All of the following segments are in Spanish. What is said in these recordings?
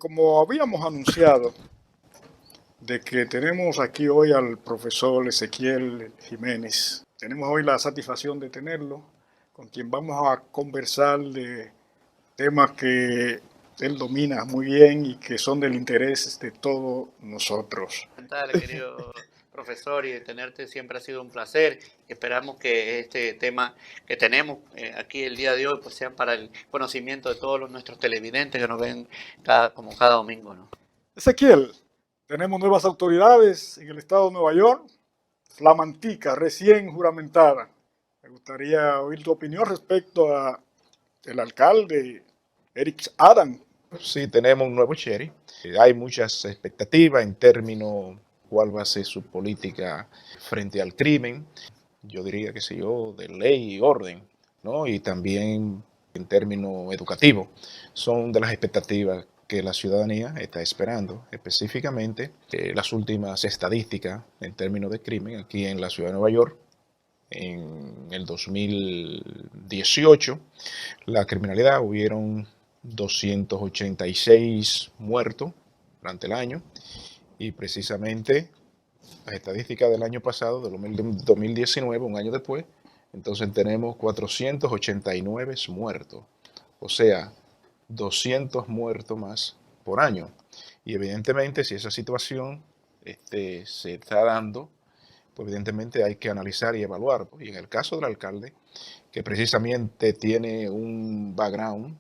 Como habíamos anunciado, de que tenemos aquí hoy al profesor Ezequiel Jiménez. Tenemos hoy la satisfacción de tenerlo, con quien vamos a conversar de temas que él domina muy bien y que son del interés de todos nosotros. Dale, querido profesor, y tenerte siempre ha sido un placer. Esperamos que este tema que tenemos aquí el día de hoy pues sea para el conocimiento de todos nuestros televidentes que nos ven como cada domingo, ¿no? Ezequiel, tenemos nuevas autoridades en el estado de Nueva York, flamantica, recién juramentada. Me gustaría oír tu opinión respecto a el alcalde Eric Adams. Sí, tenemos un nuevo sheriff. Hay muchas expectativas en términos de cuál va a ser su política frente al crimen. Yo diría que sí, de ley y orden, ¿no? Y también en términos educativos. Son de las expectativas que la ciudadanía está esperando, específicamente las últimas estadísticas en términos de crimen aquí en la ciudad de Nueva York. En el 2018, la criminalidad hubieron 286 muertos durante el año y precisamente las estadísticas del año pasado, del 2019, un año después, entonces tenemos 489 muertos, o sea, 200 muertos más por año. Y evidentemente si esa situación se está dando, pues evidentemente hay que analizar y evaluar. Y en el caso del alcalde, que precisamente tiene un background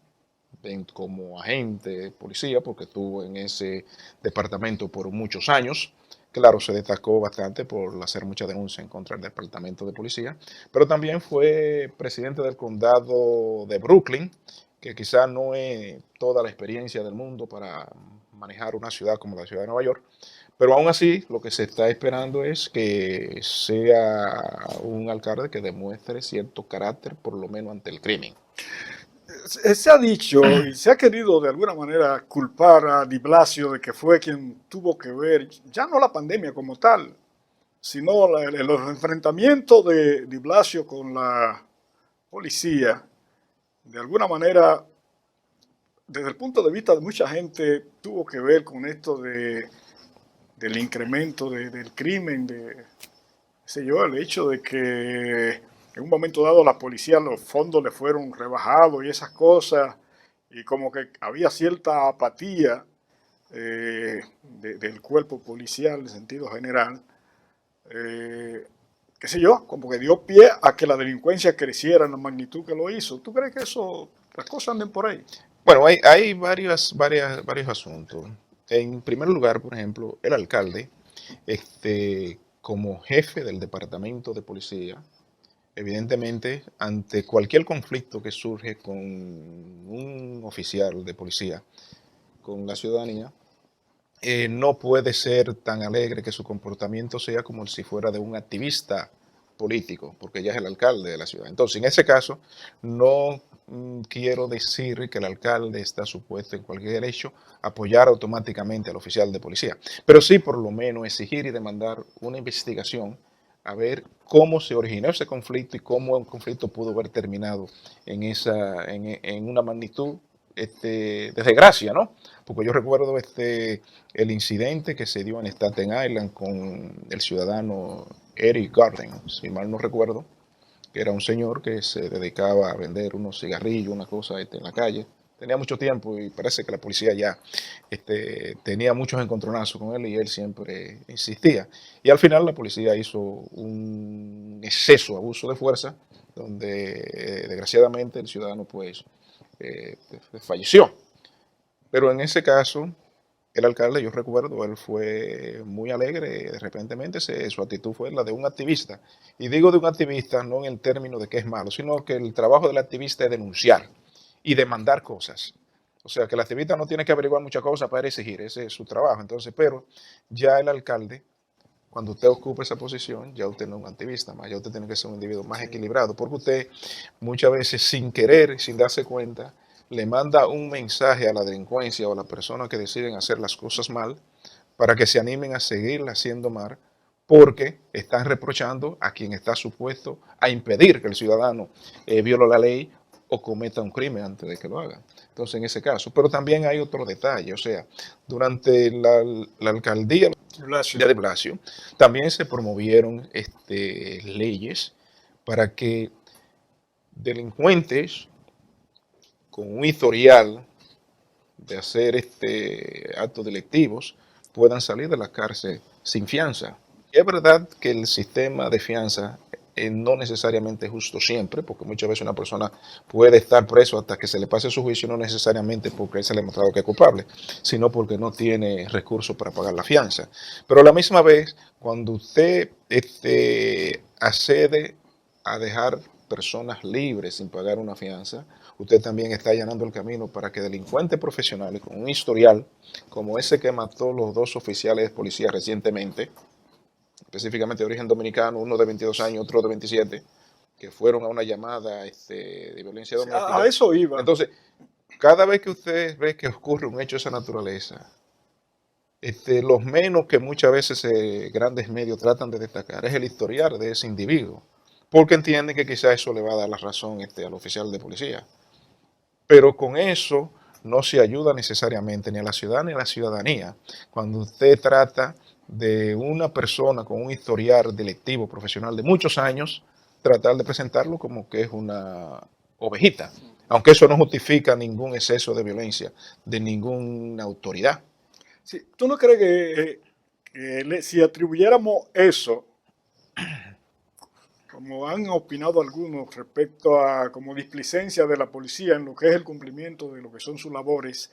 como agente de policía, porque estuvo en ese departamento por muchos años. Claro, se destacó bastante por hacer mucha denuncia en contra del departamento de policía, pero también fue presidente del condado de Brooklyn, que quizás no es toda la experiencia del mundo para manejar una ciudad como la ciudad de Nueva York, pero aún así lo que se está esperando es que sea un alcalde que demuestre cierto carácter, por lo menos ante el crimen. Se ha dicho y se ha querido de alguna manera culpar a Di Blasio de que fue quien tuvo que ver, ya no la pandemia como tal, sino los enfrentamientos de Di Blasio con la policía. De alguna manera, desde el punto de vista de mucha gente, tuvo que ver con esto del incremento del crimen, el hecho de que en un momento dado la policía, los fondos le fueron rebajados y esas cosas, y como que había cierta apatía del cuerpo policial en sentido general, como que dio pie a que la delincuencia creciera en la magnitud que lo hizo. ¿Tú crees que las cosas anden por ahí? Bueno, hay varios asuntos. En primer lugar, por ejemplo, el alcalde, como jefe del departamento de policía, evidentemente, ante cualquier conflicto que surge con un oficial de policía, con la ciudadanía, no puede ser tan alegre que su comportamiento sea como si fuera de un activista político, porque ella es el alcalde de la ciudad. Entonces, en ese caso, no quiero decir que el alcalde está supuesto en cualquier derecho a apoyar automáticamente al oficial de policía, pero sí por lo menos exigir y demandar una investigación a ver cómo se originó ese conflicto y cómo un conflicto pudo haber terminado en una magnitud de desgracia, ¿no? Porque yo recuerdo el incidente que se dio en Staten Island con el ciudadano Eric Garden, si mal no recuerdo, que era un señor que se dedicaba a vender unos cigarrillos, una cosa en la calle. Tenía mucho tiempo y parece que la policía ya tenía muchos encontronazos con él y él siempre insistía. Y al final la policía hizo un exceso, abuso de fuerza, donde desgraciadamente el ciudadano pues falleció. Pero en ese caso, el alcalde, yo recuerdo, él fue muy alegre, repentemente su actitud fue la de un activista. Y digo de un activista no en el término de que es malo, sino que el trabajo del activista es denunciar y demandar cosas. O sea, que el activista no tiene que averiguar muchas cosas para exigir, ese es su trabajo. Entonces, pero ya el alcalde, cuando usted ocupa esa posición, ya usted no es un activista más, ya usted tiene que ser un individuo más equilibrado, porque usted muchas veces sin querer, sin darse cuenta, le manda un mensaje a la delincuencia o a las personas que deciden hacer las cosas mal para que se animen a seguirla haciendo mal, porque están reprochando a quien está supuesto a impedir que el ciudadano viole la ley o cometa un crimen antes de que lo haga. Entonces, en ese caso. Pero también hay otro detalle, o sea, durante la alcaldía de Blasio, también se promovieron leyes para que delincuentes con un historial de hacer actos delictivos puedan salir de la cárcel sin fianza. Y es verdad que el sistema de fianza no necesariamente es justo siempre, porque muchas veces una persona puede estar preso hasta que se le pase su juicio, no necesariamente porque se le ha demostrado que es culpable, sino porque no tiene recursos para pagar la fianza. Pero a la misma vez, cuando usted accede a dejar personas libres sin pagar una fianza, usted también está allanando el camino para que delincuentes profesionales con un historial como ese que mató los 2 oficiales de policía recientemente, específicamente de origen dominicano, uno de 22 años, otro de 27, que fueron a una llamada de violencia doméstica. A eso iba. Entonces, cada vez que usted ve que ocurre un hecho de esa naturaleza, los menos que muchas veces grandes medios tratan de destacar es el historial de ese individuo, porque entienden que quizás eso le va a dar la razón al oficial de policía. Pero con eso no se ayuda necesariamente ni a la ciudad ni a la ciudadanía. Cuando usted trata de una persona con un historial delictivo profesional de muchos años, tratar de presentarlo como que es una ovejita, aunque eso no justifica ningún exceso de violencia de ninguna autoridad. Sí, ¿tú no crees que si atribuyéramos eso, como han opinado algunos respecto a como displicencia de la policía en lo que es el cumplimiento de lo que son sus labores,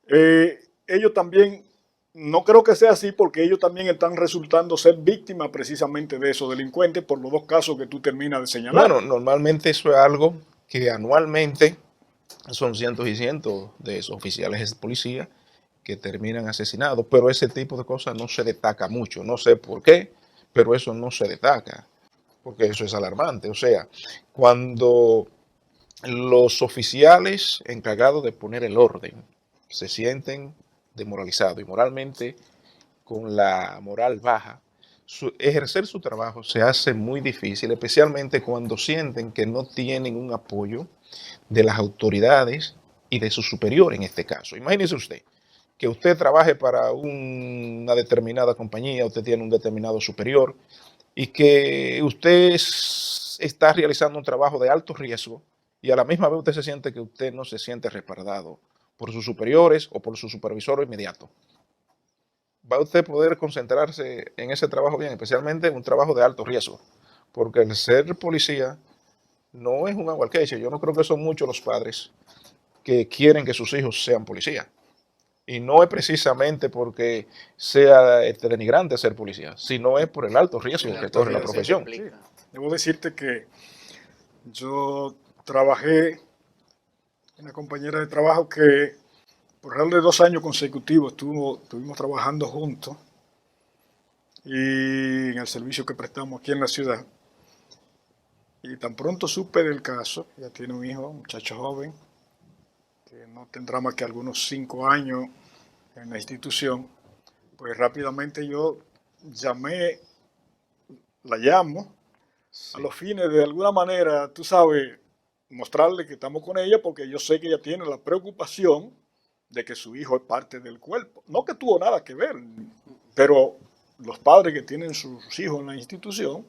ellos también, no creo que sea así porque ellos también están resultando ser víctimas precisamente de esos delincuentes por los 2 casos que tú terminas de señalar? Bueno, normalmente eso es algo que anualmente son cientos y cientos de esos oficiales de policía que terminan asesinados, pero ese tipo de cosas no se destaca mucho. No sé por qué, pero eso no se destaca, porque eso es alarmante. O sea, cuando los oficiales encargados de poner el orden se sienten demoralizados y moralmente con la moral baja, ejercer su trabajo se hace muy difícil, especialmente cuando sienten que no tienen un apoyo de las autoridades y de su superior en este caso. Imagínese usted que usted trabaje para una determinada compañía, usted tiene un determinado superior y que usted está realizando un trabajo de alto riesgo y a la misma vez usted se siente que usted no se siente respaldado por sus superiores o por su supervisor inmediato. Va a usted poder concentrarse en ese trabajo bien, especialmente en un trabajo de alto riesgo, porque el ser policía no es un aguaqueche. Yo no creo que son muchos los padres que quieren que sus hijos sean policías. Y no es precisamente porque sea denigrante ser policía, sino es por el alto riesgo que corre la profesión. Sí. Debo decirte que yo trabajé en una compañera de trabajo que por alrededor de 2 años consecutivos estuvimos trabajando juntos y en el servicio que prestamos aquí en la ciudad. Y tan pronto supe del caso, ya tiene un hijo, un muchacho joven, que no tendrá más que algunos 5 años en la institución, pues rápidamente yo la llamo, a los fines de alguna manera, tú sabes, mostrarle que estamos con ella porque yo sé que ella tiene la preocupación de que su hijo es parte del cuerpo. No que tuvo nada que ver, pero los padres que tienen sus hijos en la institución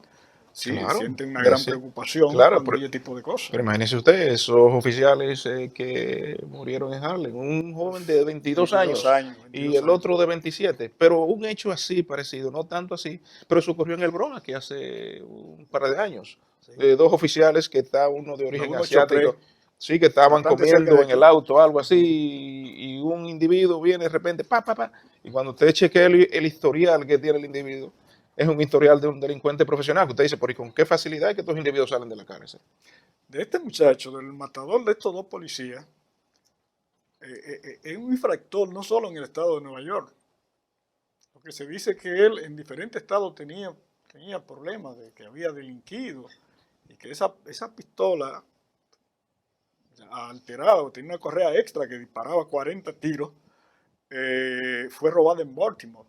sí Claro, sienten una gran preocupación cuando hay ese tipo de cosas. Pero imagínese usted, esos oficiales que murieron en Harlem, un joven de 22 años y el otro de 27, pero un hecho así parecido, no tanto así, pero eso ocurrió en el Bronx aquí hace un par de años. Sí. 2 oficiales que está uno de origen asiático, sí, que estaban Bastante comiendo en el auto, algo así, y un individuo viene de repente, y cuando usted chequea el historial que tiene el individuo, es un historial de un delincuente profesional, que usted dice, ¿por y con qué facilidad es que estos individuos salen de la cárcel? De este muchacho, del matador de estos 2 policías, es un infractor no solo en el estado de Nueva York, porque se dice que él en diferentes estados tenía problemas de que había delinquido y que esa pistola alterada, tenía una correa extra que disparaba 40 tiros, fue robada en Baltimore.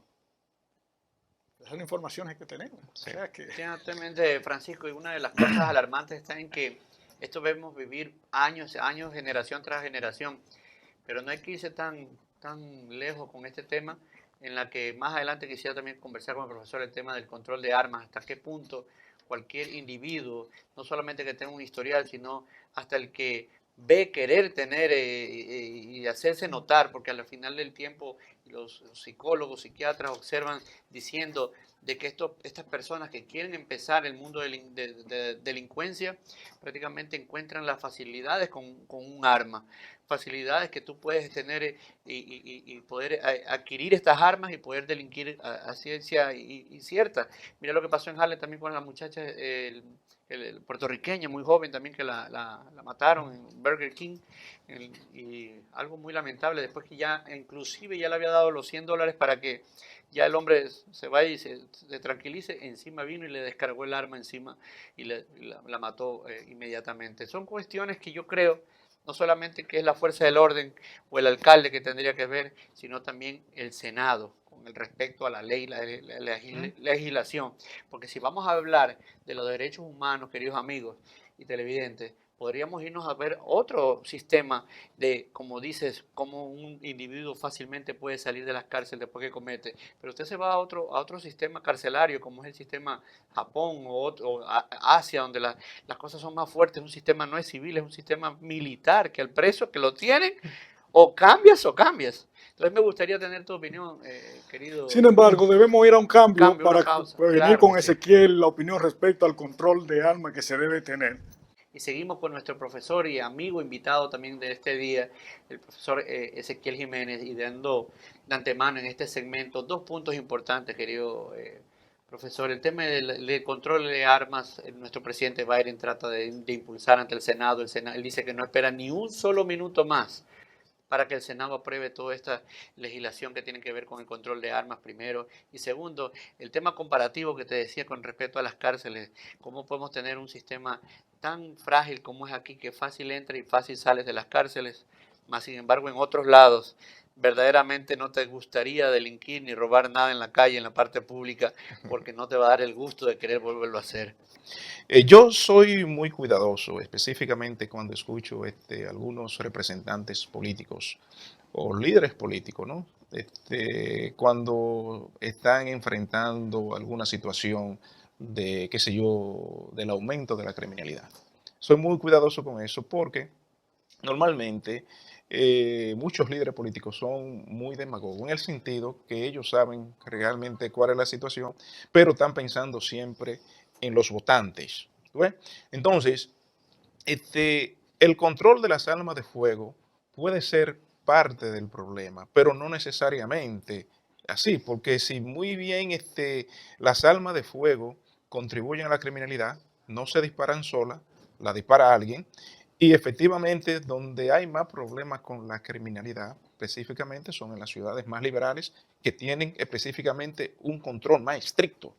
Esas son informaciones que tenemos. Sí. O sea que... Ciertamente, Francisco, y una de las cosas alarmantes está en que Esto vemos vivir años, años, generación tras generación, pero no hay que irse tan lejos con este tema, en la que más adelante quisiera también conversar con el profesor el tema del control de armas, hasta qué punto cualquier individuo, no solamente que tenga un historial, sino hasta el que ve querer tener y hacerse notar, porque al final del tiempo los psicólogos, psiquiatras observan diciendo de que estas personas que quieren empezar el mundo de delincuencia prácticamente encuentran las facilidades con un arma, facilidades que tú puedes tener y poder adquirir estas armas y poder delinquir a ciencia y cierta. Mira lo que pasó en Harlem también con la muchacha el puertorriqueña, muy joven también, que la mataron en Burger King, y algo muy lamentable, después que ya inclusive ya le había dado los $100 para que ya el hombre se vaya y se tranquilice, encima vino y le descargó el arma encima y la mató inmediatamente. Son cuestiones que yo creo no solamente que es la fuerza del orden o el alcalde que tendría que ver, sino también el Senado, con el respecto a la ley, la legislación. Porque si vamos a hablar de los derechos humanos, queridos amigos y televidentes, podríamos irnos a ver otro sistema de, como dices, cómo un individuo fácilmente puede salir de las cárceles después que comete. Pero usted se va a otro sistema carcelario, como es el sistema Japón o Asia, donde las cosas son más fuertes. Un sistema no es civil, es un sistema militar, que al preso que lo tienen, o cambias o cambias. Entonces me gustaría tener tu opinión, querido. Sin embargo, debemos ir a un cambio Una para pausa. venir Claro con que sí. Ezequiel la opinión respecto al control de armas que se debe tener. Y seguimos con nuestro profesor y amigo invitado también de este día, el profesor Ezequiel Jiménez, y dando de antemano en este segmento 2 puntos importantes, querido profesor. El tema del control de armas, nuestro presidente Biden trata de impulsar ante el Senado. Él dice que no espera ni un solo minuto más para que el Senado apruebe toda esta legislación que tiene que ver con el control de armas, primero. Y segundo, el tema comparativo que te decía con respecto a las cárceles. ¿Cómo podemos tener un sistema tan frágil como es aquí, que fácil entra y fácil sales de las cárceles? Más sin embargo, en otros lados, verdaderamente no te gustaría delinquir ni robar nada en la calle, en la parte pública, porque no te va a dar el gusto de querer volverlo a hacer. Yo soy muy cuidadoso, específicamente cuando escucho algunos representantes políticos o líderes políticos, ¿no? Cuando están enfrentando alguna situación de, qué sé yo, del aumento de la criminalidad. Soy muy cuidadoso con eso porque normalmente muchos líderes políticos son muy demagogos en el sentido que ellos saben realmente cuál es la situación, pero están pensando siempre en los votantes. ¿Ves? Entonces, el control de las armas de fuego puede ser parte del problema, pero no necesariamente así, porque si muy bien las armas de fuego contribuyen a la criminalidad, no se disparan solas, la dispara alguien, y efectivamente donde hay más problemas con la criminalidad, específicamente son en las ciudades más liberales, que tienen específicamente un control más estricto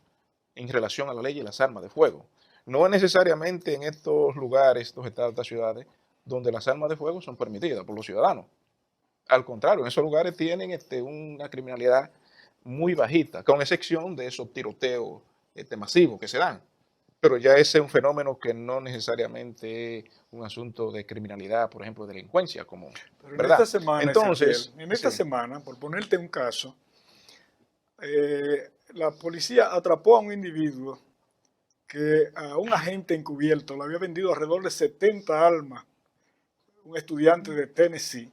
en relación a la ley y las armas de fuego. No es necesariamente en estos lugares, estos estados, estas ciudades, donde las armas de fuego son permitidas por los ciudadanos. Al contrario, en esos lugares tienen una criminalidad muy bajita, con excepción de esos tiroteos masivos que se dan. Pero ya ese es un fenómeno que no necesariamente es un asunto de criminalidad, por ejemplo, de delincuencia común. Pero en ¿Verdad? esta semana, Entonces, Ezequiel, en esta sí. semana, por ponerte un caso, la policía atrapó a un individuo que a un agente encubierto le había vendido alrededor de 70 armas, un estudiante de Tennessee.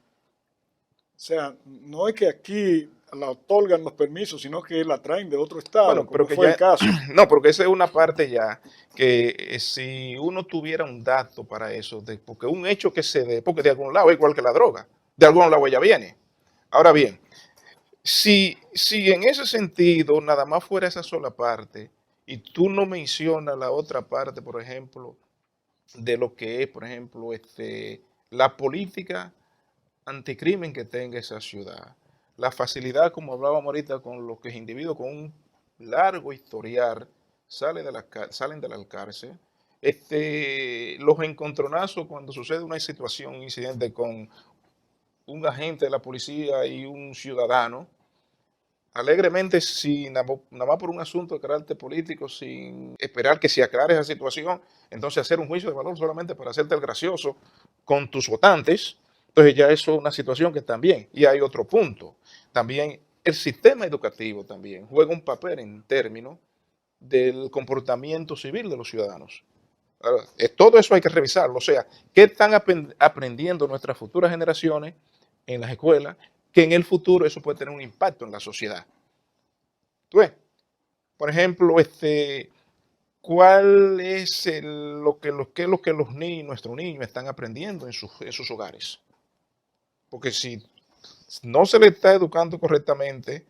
O sea, no es que aquí la otorgan los permisos, sino que la traen de otro estado, Bueno, pero como que fue el ya, caso. no, porque esa es una parte ya que si uno tuviera un dato para eso, porque un hecho que se dé, porque de algún lado es igual que la droga, de algún lado ella viene. Ahora bien, si en ese sentido nada más fuera esa sola parte y tú no mencionas la otra parte, por ejemplo, de lo que es, por ejemplo, la política anticrimen que tenga esa ciudad, la facilidad, como hablábamos ahorita, con los que individuos con un largo historial salen de la cárcel, los encontronazos cuando sucede una situación, un incidente con un agente de la policía y un ciudadano, alegremente, sin nada más por un asunto de carácter político, sin esperar que se aclare esa situación, entonces hacer un juicio de valor solamente para hacerte el gracioso con tus votantes, entonces ya eso es una situación que también, y hay otro punto, también el sistema educativo también juega un papel en términos del comportamiento civil de los ciudadanos. Ahora, todo eso hay que revisarlo, o sea, ¿qué están aprendiendo nuestras futuras generaciones en las escuelas? Que en el futuro eso puede tener un impacto en la sociedad. ¿Tú ves? Por ejemplo, ¿cuál es lo que los niños, nuestros niños están aprendiendo en sus hogares? Porque si no se les está educando correctamente,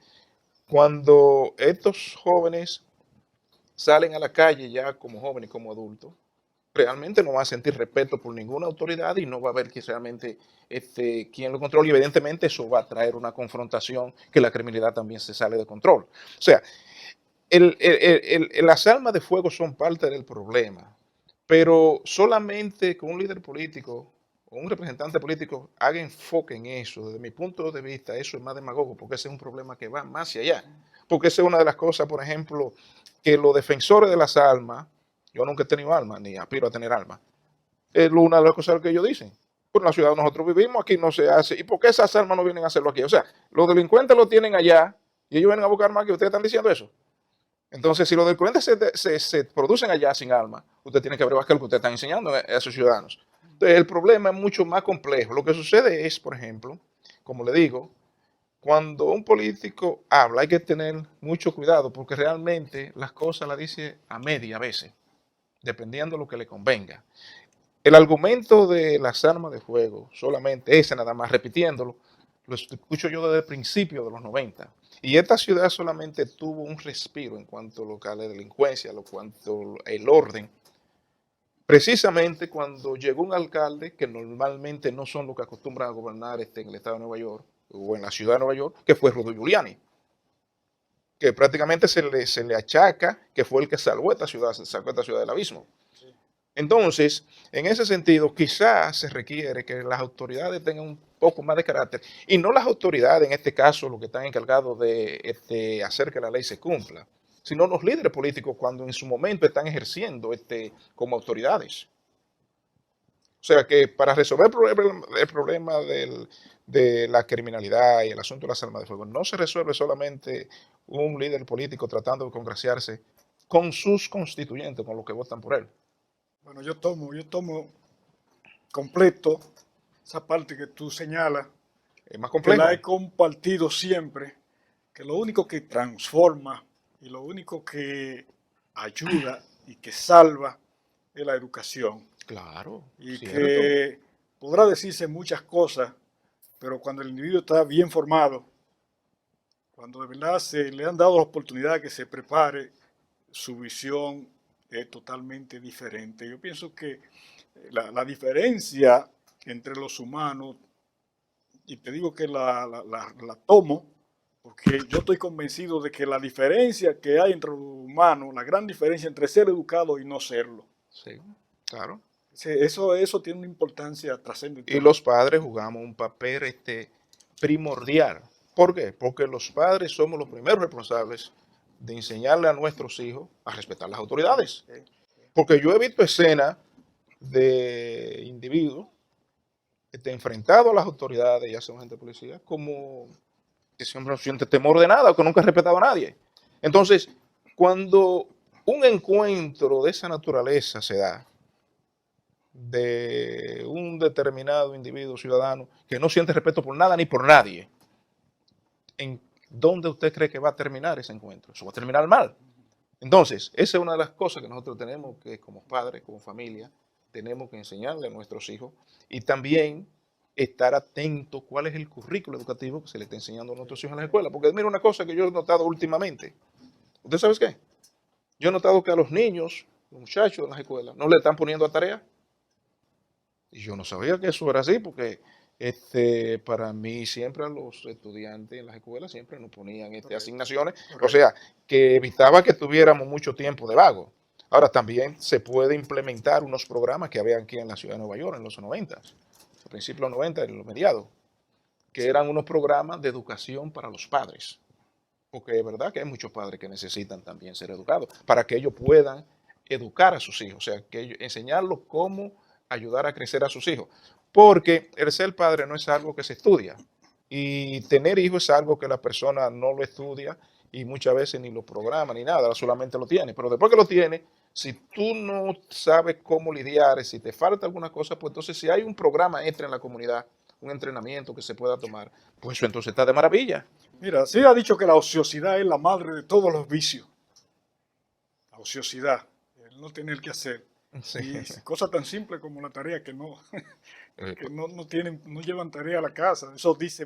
cuando estos jóvenes salen a la calle ya como jóvenes, como adultos, realmente no va a sentir respeto por ninguna autoridad y no va a haber que realmente quien lo controle. Y evidentemente eso va a traer una confrontación que la criminalidad también se sale de control. O sea, las armas de fuego son parte del problema, pero solamente con un líder político o un representante político haga enfoque en eso. Desde mi punto de vista, eso es más demagogo, porque ese es un problema que va más hacia allá. Porque esa es una de las cosas, por ejemplo, que los defensores de las armas, yo nunca he tenido armas, ni aspiro a tener armas, es una de las cosas que ellos dicen. Por la ciudad nosotros vivimos, aquí no se hace. ¿Y por qué esas armas no vienen a hacerlo aquí? O sea, los delincuentes lo tienen allá y ellos vienen a buscar más que ustedes están diciendo eso. Entonces, si los delincuentes se producen allá sin armas, usted tiene que averiguar qué es lo que usted está enseñando a sus ciudadanos. Entonces, el problema es mucho más complejo. Lo que sucede es, por ejemplo, como le digo, cuando un político habla hay que tener mucho cuidado porque realmente las cosas las dice a media a veces, dependiendo de lo que le convenga. El argumento de las armas de fuego, solamente ese nada más repitiéndolo, lo escucho yo desde el principio de los 90. Y esta ciudad solamente tuvo un respiro en cuanto a la delincuencia, en cuanto al orden, precisamente cuando llegó un alcalde, que normalmente no son los que acostumbran a gobernar en el estado de Nueva York o en la ciudad de Nueva York, que fue Rudy Giuliani, que prácticamente se le achaca que fue el que salvó esta ciudad, sacó esta ciudad del abismo. Entonces, en ese sentido, quizás se requiere que las autoridades tengan un poco más de carácter, y no las autoridades, en este caso, los que están encargados de hacer que la ley se cumpla, sino los líderes políticos cuando en su momento están ejerciendo como autoridades. O sea que para resolver el problema de la criminalidad y el asunto de las armas de fuego, no se resuelve solamente un líder político tratando de congraciarse con sus constituyentes, con los que votan por él. Bueno, yo tomo completo esa parte que tú señalas, Es más que complejo. la he compartido siempre, que lo único que transforma y lo único que ayuda y que salva es la educación. Claro, Y cierto. que podrá decirse muchas cosas, pero cuando el individuo está bien formado, cuando de verdad se le han dado la oportunidad que se prepare, su visión es totalmente diferente. Yo pienso que la diferencia entre los humanos, y te digo que la tomo, porque yo estoy convencido de que la diferencia que hay entre los humanos, la gran diferencia entre ser educado y no serlo, Sí, claro. eso tiene una importancia trascendental. Y los padres jugamos un papel primordial. ¿Por qué? Porque los padres somos los primeros responsables de enseñarle a nuestros hijos a respetar las autoridades. Porque yo he visto escenas de individuos enfrentados a las autoridades, ya sean gente de policía, como que siempre no siente temor de nada, o que nunca ha respetado a nadie. Entonces, cuando un encuentro de esa naturaleza se da, de un determinado individuo ciudadano que no siente respeto por nada ni por nadie, ¿en dónde usted cree que va a terminar ese encuentro? Eso va a terminar mal. Entonces, esa es una de las cosas que nosotros tenemos que, como padres, como familia, tenemos que enseñarle a nuestros hijos y también estar atentos cuál es el currículo educativo que se le está enseñando a nuestros hijos en la escuela. Porque mira una cosa que yo he notado últimamente. ¿Usted sabe qué? Yo he notado que a los niños, los muchachos de las escuelas, no le están poniendo a tarea. Y yo no sabía que eso era así, porque para mí siempre a los estudiantes en las escuelas siempre nos ponían asignaciones, o sea, que evitaba que tuviéramos mucho tiempo de vago. Ahora también se puede implementar unos programas que había aquí en la ciudad de Nueva York en los 90, a principios de los 90, en los mediados, que eran unos programas de educación para los padres. Porque es verdad que hay muchos padres que necesitan también ser educados para que ellos puedan educar a sus hijos, o sea, que enseñarlos cómo ayudar a crecer a sus hijos. Porque el ser padre no es algo que se estudia y tener hijos es algo que la persona no lo estudia y muchas veces ni lo programa ni nada, solamente lo tiene. Pero después que lo tiene, si tú no sabes cómo lidiar, si te falta alguna cosa, pues entonces si hay un programa extra en la comunidad, un entrenamiento que se pueda tomar, pues eso entonces está de maravilla. Mira, se ha dicho que la ociosidad es la madre de todos los vicios. La ociosidad, el no tener que hacer. Sí. Y cosas tan simples como la tarea que no, Eh, que no tienen, no llevan tarea a la casa. Eso dice